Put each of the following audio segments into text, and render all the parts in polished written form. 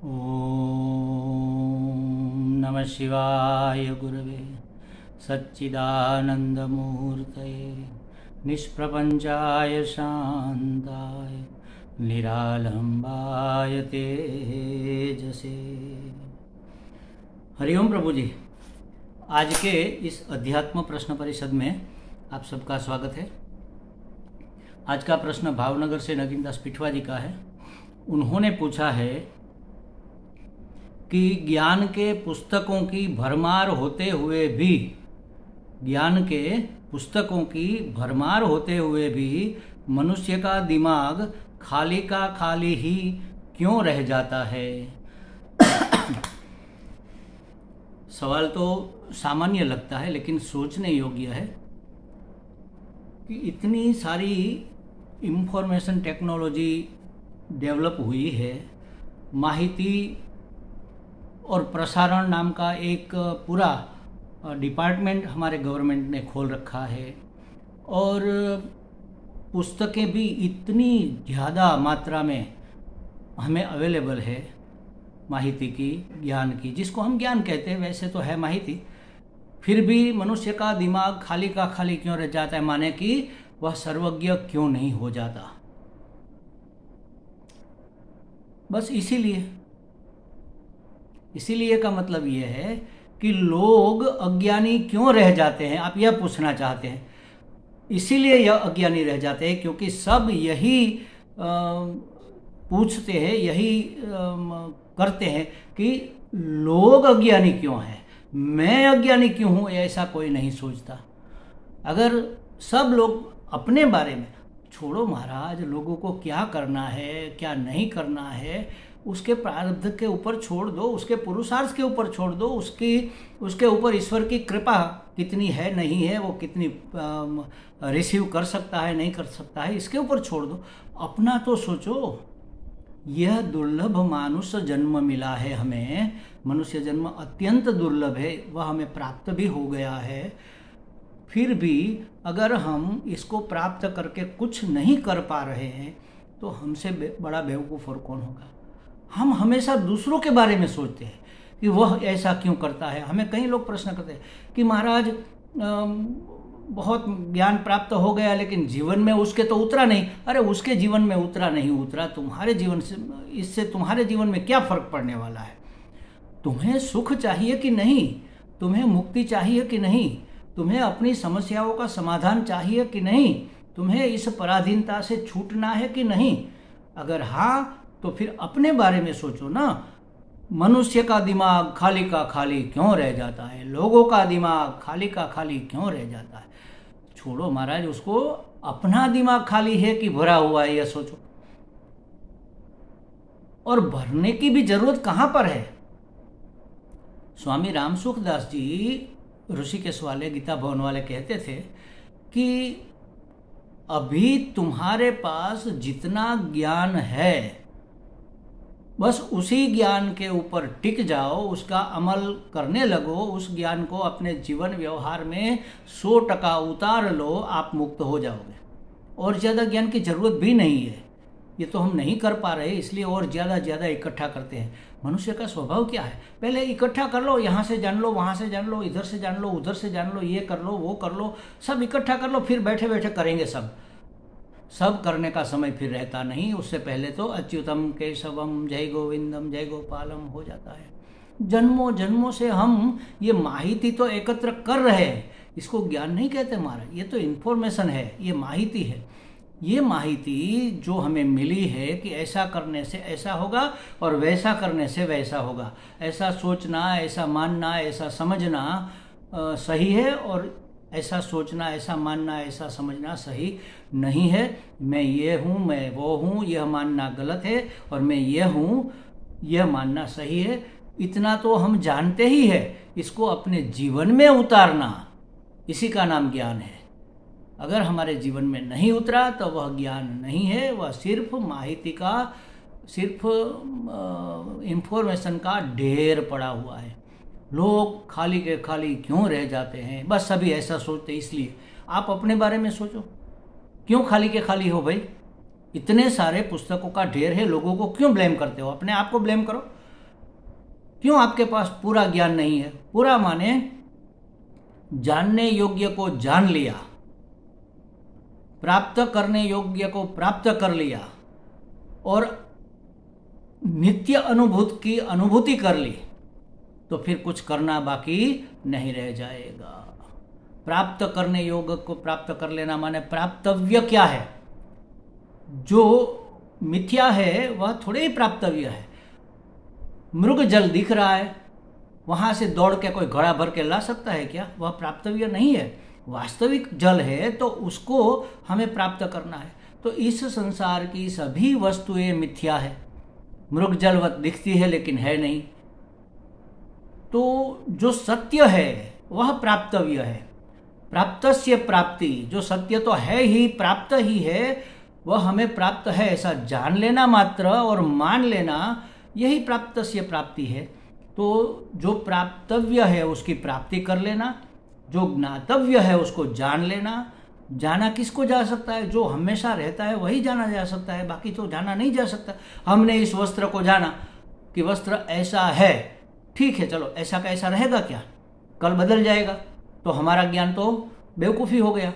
ओम नमः शिवाय गुरवे सच्चिदानंदमूर्तये निष्प्रपंचाय शांताय निरालंबाय तेजसे। हरिओम प्रभु जी। आज के इस अध्यात्म प्रश्न परिषद में आप सबका स्वागत है। आज का प्रश्न भावनगर से नगीनदास पिठवा जी का है। उन्होंने पूछा है कि ज्ञान के पुस्तकों की भरमार होते हुए भी मनुष्य का दिमाग खाली का खाली ही क्यों रह जाता है। सवाल तो सामान्य लगता है लेकिन सोचने योग्य है कि इतनी सारी इंफॉर्मेशन टेक्नोलॉजी डेवलप हुई है, माहिती और प्रसारण नाम का एक पूरा डिपार्टमेंट हमारे गवर्नमेंट ने खोल रखा है और पुस्तकें भी इतनी ज़्यादा मात्रा में हमें अवेलेबल है माहिती की, ज्ञान की, जिसको हम ज्ञान कहते हैं, वैसे तो है माहिती। फिर भी मनुष्य का दिमाग खाली का खाली क्यों रह जाता है, माने कि वह सर्वज्ञ क्यों नहीं हो जाता। बस इसीलिए का मतलब यह है कि लोग अज्ञानी क्यों रह जाते हैं, आप यह पूछना चाहते हैं। इसीलिए यह अज्ञानी रह जाते हैं क्योंकि सब यही पूछते हैं, यही करते हैं कि लोग अज्ञानी क्यों हैं, मैं अज्ञानी क्यों हूँ, ऐसा कोई नहीं सोचता। अगर सब लोग अपने बारे में, छोड़ो महाराज, लोगों को क्या करना है क्या नहीं करना है उसके प्रारब्ध के ऊपर छोड़ दो, उसके पुरुषार्थ के ऊपर छोड़ दो, उसके ऊपर ईश्वर की कृपा कितनी है नहीं है, वो कितनी रिसीव कर सकता है नहीं कर सकता है, इसके ऊपर छोड़ दो। अपना तो सोचो। यह दुर्लभ मानुष जन्म मिला है हमें, मनुष्य जन्म अत्यंत दुर्लभ है, वह हमें प्राप्त भी हो गया है। फिर भी अगर हम इसको प्राप्त करके कुछ नहीं कर पा रहे हैं तो हमसे बड़ा बेवकूफ़ और कौन होगा। हम हमेशा दूसरों के बारे में सोचते हैं कि वह ऐसा क्यों करता है। हमें कई लोग प्रश्न करते हैं कि महाराज बहुत ज्ञान प्राप्त हो गया लेकिन जीवन में उसके तो उतरा नहीं। अरे उसके जीवन में उतरा नहीं उतरा, तुम्हारे जीवन से, इससे तुम्हारे जीवन में क्या फर्क पड़ने वाला है। तुम्हें सुख चाहिए कि नहीं, तुम्हें मुक्ति चाहिए कि नहीं, तुम्हें अपनी समस्याओं का समाधान चाहिए कि नहीं, तुम्हें इस पराधीनता से छूटना है कि नहीं। अगर हाँ तो फिर अपने बारे में सोचो ना। मनुष्य का दिमाग खाली का खाली क्यों रह जाता है, लोगों का दिमाग खाली का खाली क्यों रह जाता है। छोड़ो महाराज, उसको अपना दिमाग खाली है कि भरा हुआ है यह सोचो। और भरने की भी जरूरत कहां पर है। स्वामी रामसुखदास जी ऋषिकेश वाले, गीता भवन वाले कहते थे कि अभी तुम्हारे पास जितना ज्ञान है बस उसी ज्ञान के ऊपर टिक जाओ, उसका अमल करने लगो, उस ज्ञान को अपने जीवन व्यवहार में 100% उतार लो, आप मुक्त हो जाओगे। और ज़्यादा ज्ञान की जरूरत भी नहीं है। ये तो हम नहीं कर पा रहे इसलिए और ज़्यादा इकट्ठा करते हैं। मनुष्य का स्वभाव क्या है, पहले इकट्ठा कर लो, यहाँ से जान लो, वहाँ से जान लो, इधर से जान लो, उधर से जान लो, ये कर लो वो कर लो, सब इकट्ठा कर लो, फिर बैठे बैठे करेंगे। सब करने का समय फिर रहता नहीं। उससे पहले तो अच्युतम केशवम जय गोविंदम जय गोपालम हो जाता है। जन्मों जन्मों से हम ये माहिती तो एकत्र कर रहे हैं, इसको ज्ञान नहीं कहते महाराज, ये तो इन्फॉर्मेशन है, ये माहिती है। ये माहिती जो हमें मिली है कि ऐसा करने से ऐसा होगा और वैसा करने से वैसा होगा, ऐसा सोचना, ऐसा मानना, ऐसा समझना सही है और ऐसा सोचना, ऐसा मानना, ऐसा समझना सही नहीं है। मैं ये हूँ, मैं वो हूँ, यह मानना गलत है और मैं ये हूँ, यह मानना सही है। इतना तो हम जानते ही है। इसको अपने जीवन में उतारना, इसी का नाम ज्ञान है। अगर हमारे जीवन में नहीं उतरा तो वह ज्ञान नहीं है, वह सिर्फ माहिती का, सिर्फ इंफॉर्मेशन का ढेर पड़ा हुआ है। लोग खाली के खाली क्यों रह जाते हैं, बस सभी ऐसा सोचते। इसलिए आप अपने बारे में सोचो, क्यों खाली के खाली हो भाई। इतने सारे पुस्तकों का ढेर है, लोगों को क्यों ब्लेम करते हो, अपने आप को ब्लेम करो। क्यों आपके पास पूरा ज्ञान नहीं है? पूरा माने जानने योग्य को जान लिया, प्राप्त करने योग्य को प्राप्त कर लिया और नित्य अनुभूत की अनुभूति कर ली, तो फिर कुछ करना बाकी नहीं रह जाएगा। प्राप्त करने योग्य को प्राप्त कर लेना माने प्राप्तव्य क्या है? जो मिथ्या है वह थोड़े ही प्राप्तव्य है। मृग जल दिख रहा है, वहां से दौड़ के कोई घड़ा भर के ला सकता है क्या? वह प्राप्तव्य नहीं है। वास्तविक जल है तो उसको हमें प्राप्त करना है। तो इस संसार की सभी वस्तुएं मिथ्या है, मृग जलवत दिखती है लेकिन है नहीं। तो जो सत्य है वह प्राप्तव्य है। प्राप्तस्य प्राप्ति, जो सत्य तो है ही, प्राप्त ही है, वह हमें प्राप्त है ऐसा जान लेना मात्र और मान लेना, यही प्राप्तस्य प्राप्ति है। तो जो प्राप्तव्य है उसकी प्राप्ति कर लेना, जो ज्ञातव्य है उसको जान लेना। जाना किसको जा सकता है? जो हमेशा रहता है वही जाना जा सकता है, बाकी तो जाना नहीं जा सकता। हमने इस वस्त्र को जाना कि वस्त्र ऐसा है, ठीक है, चलो ऐसा का ऐसा रहेगा क्या? कल बदल जाएगा, तो हमारा ज्ञान तो बेवकूफ़ी हो गया।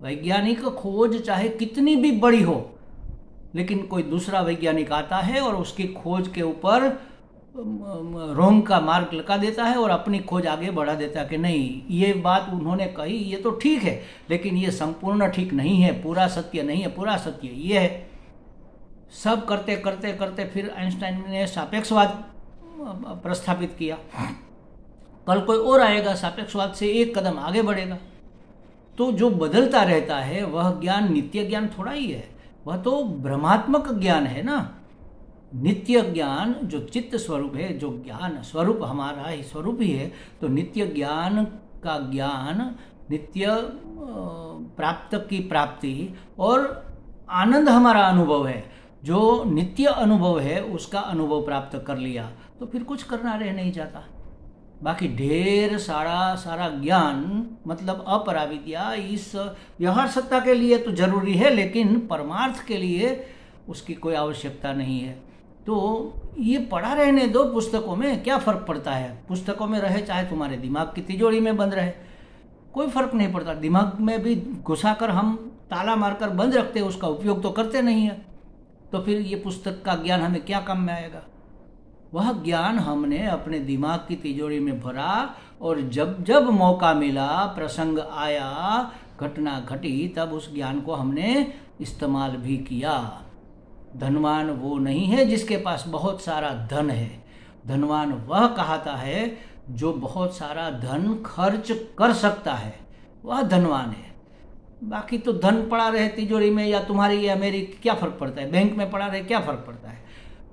वैज्ञानिक खोज चाहे कितनी भी बड़ी हो, लेकिन कोई दूसरा वैज्ञानिक आता है और उसकी खोज के ऊपर रोंग का मार्क लगा देता है और अपनी खोज आगे बढ़ा देता है कि नहीं, ये बात उन्होंने कही ये तो ठीक है, लेकिन ये संपूर्ण ठीक नहीं है, पूरा सत्य नहीं है, पूरा सत्य ये है। सब करते करते करते फिर आइंस्टाइन ने सापेक्षवाद प्रस्थापित किया। कल कोई और आएगा, सापेक्षवाद से एक कदम आगे बढ़ेगा। तो जो बदलता रहता है वह ज्ञान नित्य ज्ञान थोड़ा ही है, वह तो भ्रमात्मक ज्ञान है ना। नित्य ज्ञान जो चित्त स्वरूप है, जो ज्ञान स्वरूप हमारा ही स्वरूप ही है, तो नित्य ज्ञान का ज्ञान, नित्य प्राप्त की प्राप्ति और आनंद हमारा अनुभव है। जो नित्य अनुभव है उसका अनुभव प्राप्त कर लिया तो फिर कुछ करना रह नहीं जाता। बाकी ढेर सारा ज्ञान मतलब अपराविद्या इस व्यवहार सत्ता के लिए तो जरूरी है, लेकिन परमार्थ के लिए उसकी कोई आवश्यकता नहीं है। तो ये पढ़ा रहने दो, पुस्तकों में क्या फ़र्क पड़ता है? पुस्तकों में रहे चाहे तुम्हारे दिमाग की तिजोरी में बंद रहे, कोई फ़र्क नहीं पड़ता। दिमाग में भी घुसाकर हम ताला मारकर बंद रखते हैं, उसका उपयोग तो करते नहीं है। तो फिर ये पुस्तक का ज्ञान हमें क्या काम में आएगा? वह ज्ञान हमने अपने दिमाग की तिजोरी में भरा और जब जब मौका मिला, प्रसंग आया, घटना घटी, तब उस ज्ञान को हमने इस्तेमाल भी किया। धनवान वो नहीं है जिसके पास बहुत सारा धन है, धनवान वह कहता है जो बहुत सारा धन खर्च कर सकता है, वह धनवान है। बाकी तो धन पड़ा रहे तिजोरी में या तुम्हारी या मेरी, क्या फ़र्क पड़ता है? बैंक में पड़ा रहे, क्या फ़र्क पड़ता है?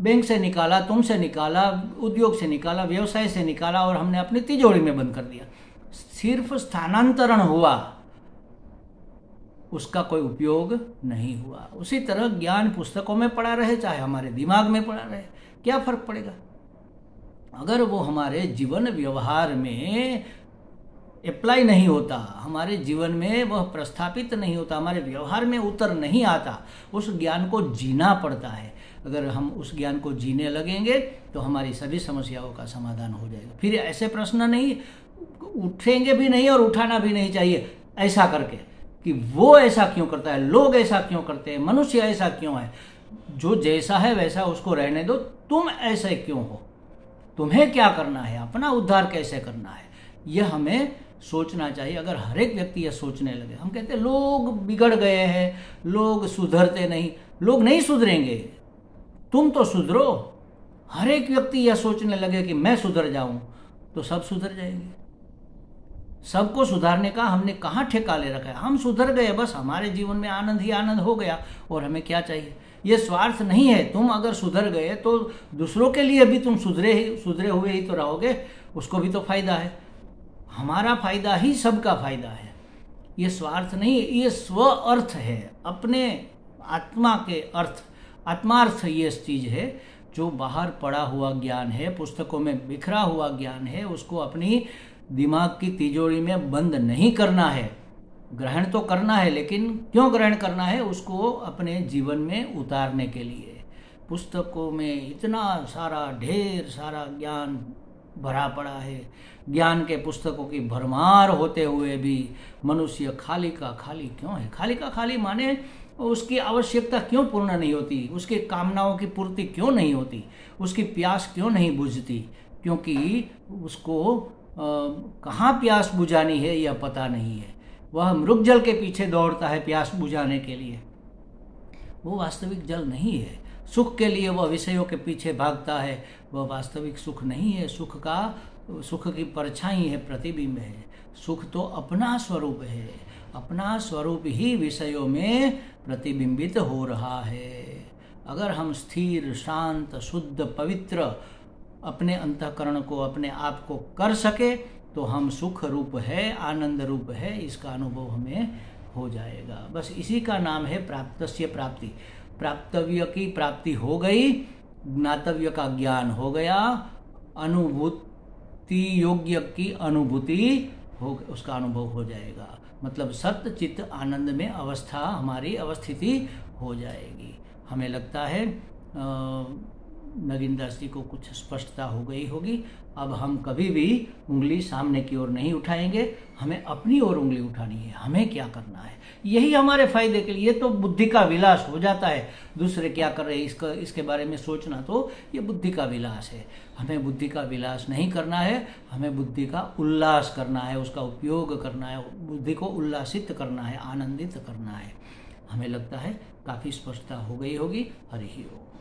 बैंक से निकाला, तुमसे निकाला, उद्योग से निकाला, व्यवसाय से निकाला और हमने अपनी तिजोरी में बंद कर दिया। सिर्फ स्थानांतरण हुआ, उसका कोई उपयोग नहीं हुआ। उसी तरह ज्ञान पुस्तकों में पड़ा रहे चाहे हमारे दिमाग में पड़ा रहे, क्या फर्क पड़ेगा? अगर वो हमारे जीवन व्यवहार में अप्लाई नहीं होता, हमारे जीवन में वह प्रस्थापित नहीं होता, हमारे व्यवहार में उतर नहीं आता, उस ज्ञान को जीना पड़ता है। अगर हम उस ज्ञान को जीने लगेंगे तो हमारी सभी समस्याओं का समाधान हो जाएगा। फिर ऐसे प्रश्न नहीं उठेंगे भी नहीं और उठाना भी नहीं चाहिए ऐसा करके कि वो ऐसा क्यों करता है, लोग ऐसा क्यों करते हैं, मनुष्य ऐसा क्यों है। जो जैसा है वैसा उसको रहने दो, तुम ऐसे क्यों हो, तुम्हें क्या करना है, अपना उद्धार कैसे करना है, यह हमें सोचना चाहिए। अगर हर एक व्यक्ति यह सोचने लगे, हम कहते हैं लोग बिगड़ गए हैं, लोग सुधरते नहीं, लोग नहीं सुधरेंगे, तुम तो सुधरो। हर एक व्यक्ति यह सोचने लगे कि मैं सुधर जाऊं तो सब सुधर जाएंगे। सबको सुधारने का हमने कहाँ ठेका ले रखा है? हम सुधर गए, बस हमारे जीवन में आनंद ही आनंद हो गया और हमें क्या चाहिए? ये स्वार्थ नहीं है। तुम अगर सुधर गए तो दूसरों के लिए भी तुम सुधरे हुए ही तो रहोगे, उसको भी तो फायदा है। हमारा फायदा ही सबका फायदा है, ये स्वार्थ नहीं, ये स्व अर्थ है, अपने आत्मा के अर्थ, आत्मार्थ ये चीज़ है। जो बाहर पड़ा हुआ ज्ञान है, पुस्तकों में बिखरा हुआ ज्ञान है, उसको अपनी दिमाग की तिजोरी में बंद नहीं करना है। ग्रहण तो करना है, लेकिन क्यों ग्रहण करना है? उसको अपने जीवन में उतारने के लिए। पुस्तकों में इतना सारा ढेर सारा ज्ञान भरा पड़ा है, ज्ञान के पुस्तकों की भरमार होते हुए भी मनुष्य खाली का खाली क्यों है? खाली का खाली माने उसकी आवश्यकता क्यों पूर्ण नहीं होती, उसकी कामनाओं की पूर्ति क्यों नहीं होती, उसकी प्यास क्यों नहीं बुझती? क्योंकि उसको कहाँ प्यास बुझानी है यह पता नहीं है। वह मृग जल के पीछे दौड़ता है प्यास बुझाने के लिए, वो वास्तविक जल नहीं है। सुख के लिए वह विषयों के पीछे भागता है, वह वास्तविक सुख नहीं है। सुख की परछाई है, प्रतिबिंब है। सुख तो अपना स्वरूप है, अपना स्वरूप ही विषयों में प्रतिबिंबित हो रहा है। अगर हम स्थिर, शांत, शुद्ध, पवित्र अपने अंतःकरण को, अपने आप को कर सके तो हम सुख रूप है, आनंद रूप है, इसका अनुभव हमें हो जाएगा। बस इसी का नाम है प्राप्तस्य प्राप्ति। प्राप्तव्य की प्राप्ति हो गई, ज्ञातव्य का ज्ञान हो गया, अनुभूति योग्य की अनुभूति हो, उसका अनुभव हो जाएगा। मतलब सत्य चित्त आनंद में अवस्था हमारी अवस्थिति हो जाएगी। हमें लगता है नगीनदास जी को कुछ स्पष्टता हो गई होगी। अब हम कभी भी उंगली सामने की ओर नहीं उठाएंगे, हमें अपनी ओर उंगली उठानी है। हमें क्या करना है, यही हमारे फायदे के लिए। तो बुद्धि का विलास हो जाता है, दूसरे क्या कर रहे हैं इसके बारे में सोचना, तो ये बुद्धि का विलास है। हमें बुद्धि का विलास नहीं करना है, हमें बुद्धि का उल्लास करना है, उसका उपयोग करना है, बुद्धि को उल्लासित करना है, आनंदित करना है। हमें लगता है काफ़ी स्पष्टता हो गई होगी। हरि ओम।